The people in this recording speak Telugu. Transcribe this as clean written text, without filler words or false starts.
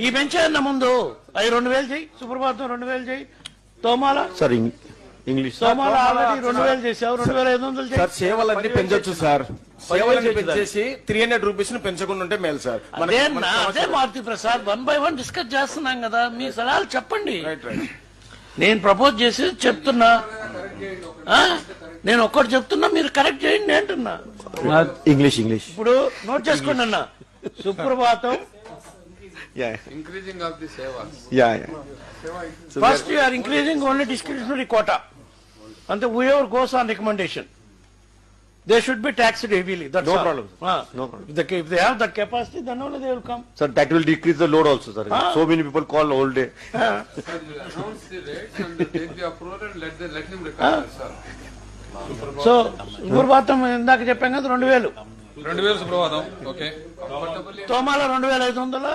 ఈ పెంచేయన్న ముందు అవి 2000 చేయి, సుప్రభాతం 2000 చేయి, తోమాల సార్ ఇంగ్లీష్ తోమాల ఆల్రెడీ 2000 చేసావు, 2500 చేయి. సార్ సేవలన్నీ పెంచొచ్చు సార్. సేవలన్నీ పెంచేసి 300 రూపీస్ ను పెంచకుండా ఉంటే మేలు సార్. అదే మారుతి ప్రసాద్ 1 by 1 డిస్కస్ చేస్తున్నాం కదా, మీ సలహాలు చెప్పండి. Right right. నేను ప్రపోజ్ చేసి చెప్తున్నా, నేను ఒక్కటి చెప్తున్నా, మీరు కరెక్ట్ చేయండి అంటున్నా. ఇంగ్లీష్ ఇప్పుడు నోట్ చేసుకోండి అన్న. Suprabhatam increasing of the sevas. First you are increasing only discretionary quota, అంటే whoever goes on recommendation they should be taxed heavily. That's No all. problem, no problem. If they have that capacity, then only they will come. Sir, that will decrease the load also, sir. So many people call all day. Announce the rates and take the approval and let him recover, sir. So సుప్రభాతం ఇందాక చెప్పాం కదా 2000, 2000 సుప్రభాతం. ఓకే. తోమాల 2500